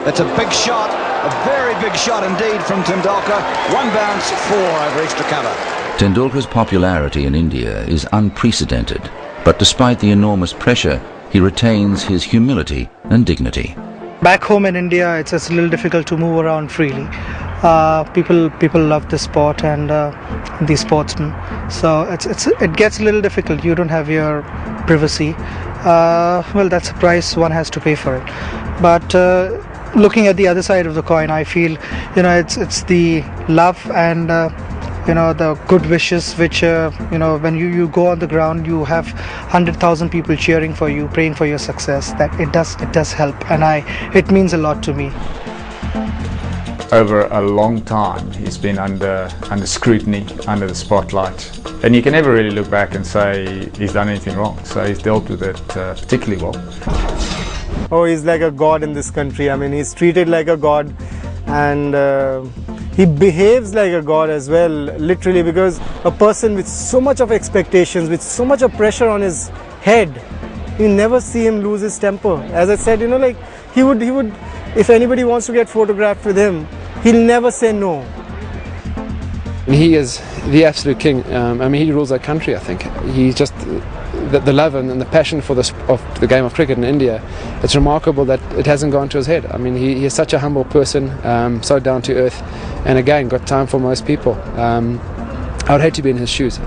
It's a big shot, a very big shot indeed from Tendulkar. One bounce, 4 over extra cover. Tendulkar's popularity in India is unprecedented, but despite the enormous pressure, he retains his humility and dignity. Back home in India, it's a little difficult to move around freely. People love the sport and the sportsmen, so it gets a little difficult. You don't have your privacy. Well, that's a price one has to pay for it. But looking at the other side of the coin, I feel, it's the love and the good wishes which when you go on the ground, you have 100,000 people cheering for you, praying for your success. That it does help, and it means a lot to me. Over a long time he's been under scrutiny, under the spotlight, and you can never really look back and say he's done anything wrong. So he's dealt with it particularly well. Oh, he's like a god in this country. I mean, he's treated like a god, and he behaves like a god as well, literally, because a person with so much of expectations, with so much of pressure on his head, you never see him lose his temper. As I said, like he would, if anybody wants to get photographed with him, he'll never say no. He is the absolute king. I mean, he rules our country, I think. He's just the love and the passion for the game of cricket in India. It's remarkable that it hasn't gone to his head. I mean, he is such a humble person, so down to earth, and again, got time for most people. I would hate to be in his shoes.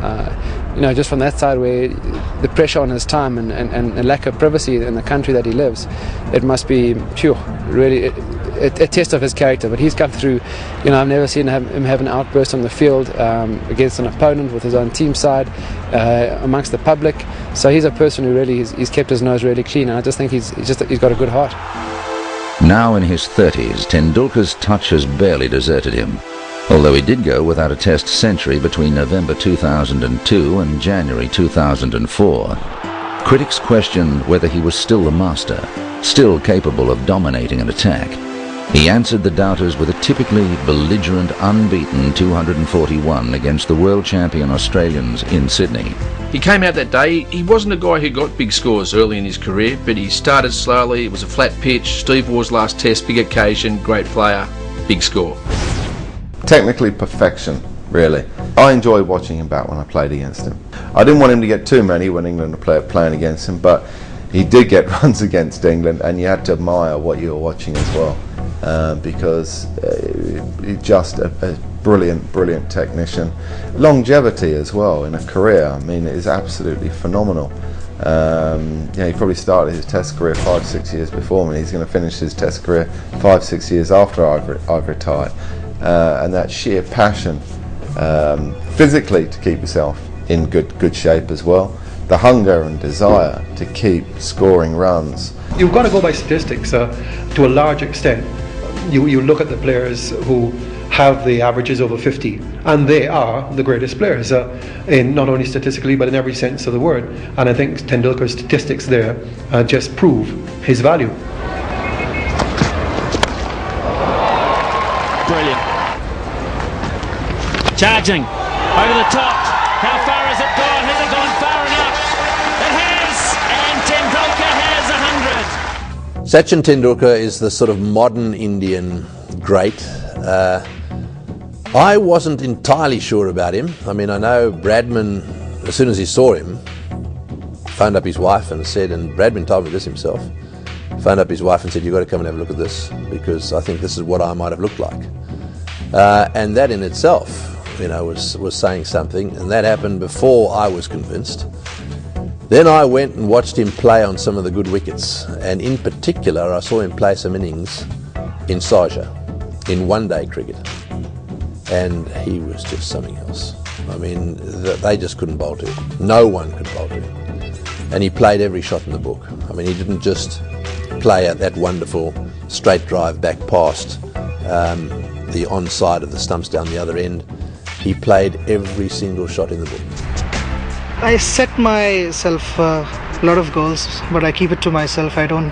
Just from that side where the pressure on his time and lack of privacy in the country that he lives, it must be really a test of his character. But he's come through. I've never seen him have an outburst on the field against an opponent with his own team side, amongst the public. So he's a person who really he's kept his nose really clean, and I just think he's got a good heart. Now in his 30s, Tendulkar's touch has barely deserted him, although he did go without a Test century between November 2002 and January 2004. Critics questioned whether he was still the master, still capable of dominating an attack. He answered the doubters with a typically belligerent, unbeaten 241 against the world champion Australians in Sydney. He came out that day. He wasn't a guy who got big scores early in his career, but he started slowly. It was a flat pitch. Steve Waugh's last Test, big occasion, great player, big score. Technically perfection, really. I enjoyed watching him bat when I played against him. I didn't want him to get too many when England were playing against him, but he did get runs against England, and you had to admire what you were watching as well, because he's just a brilliant technician. Longevity as well in a career, I mean, it is absolutely phenomenal. He probably started his Test career 5-6 years before me. He's going to finish his Test career 5-6 years after I've retired. And that sheer passion, physically, to keep yourself in good shape as well. The hunger and desire to keep scoring runs. You've got to go by statistics to a large extent. You look at the players who have the averages over 50, and they are the greatest players, in not only statistically but in every sense of the word. And I think Tendulkar's statistics there just prove his value. Brilliant. Charging over the top. How far has it gone? Has it gone far enough? It has, and Tendulkar has 100. Sachin Tendulkar is the sort of modern Indian great. I wasn't entirely sure about him. I mean, I know Bradman, as soon as he saw him, phoned up his wife and said, and Bradman told me this himself, phoned up his wife and said, "You've got to come and have a look at this, because I think this is what I might have looked like." And that in itself, was saying something, and that happened before I was convinced. Then I went and watched him play on some of the good wickets, and in particular I saw him play some innings in Sharjah, in one-day cricket, and he was just something else. I mean, they just couldn't bowl to him. No one could bowl to him. And he played every shot in the book. I mean, he didn't just play at that wonderful straight drive back past the onside of the stumps down the other end. He played every single shot in the book. I set myself a lot of goals, but I keep it to myself. I don't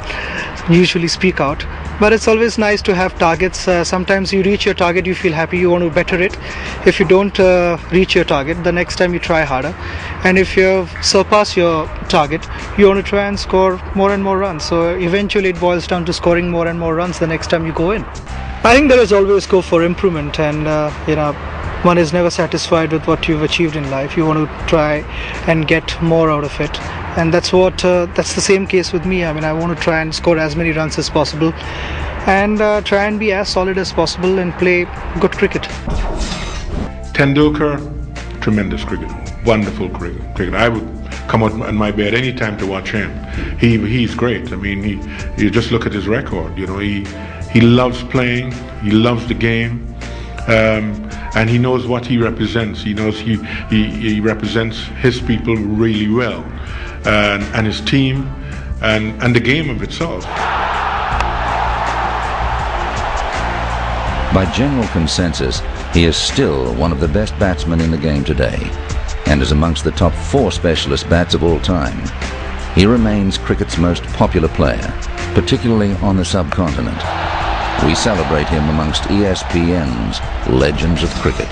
usually speak out. but it's always nice to have targets. Sometimes you reach your target, you feel happy, you want to better it. If you don't reach your target, the next time you try harder, and if you surpass your target, you want to try and score more and more runs. So eventually it boils down to scoring more and more runs the next time you go in. I think there is always scope for improvement, and one is never satisfied with what you've achieved in life. You want to try and get more out of it, and that's the same case with me. I mean, I want to try and score as many runs as possible, and try and be as solid as possible and play good cricket. Tendulkar, tremendous cricket, wonderful cricket. I would come out on my bed any time to watch him. He's great. I mean, you just look at his record. He loves playing. He loves the game. And he knows what he represents. He knows he represents his people really well, and his team, and the game of itself. By general consensus, he is still one of the best batsmen in the game today, and is amongst the top 4 specialist bats of all time. He remains cricket's most popular player, particularly on the subcontinent. We celebrate him amongst ESPN's Legends of Cricket.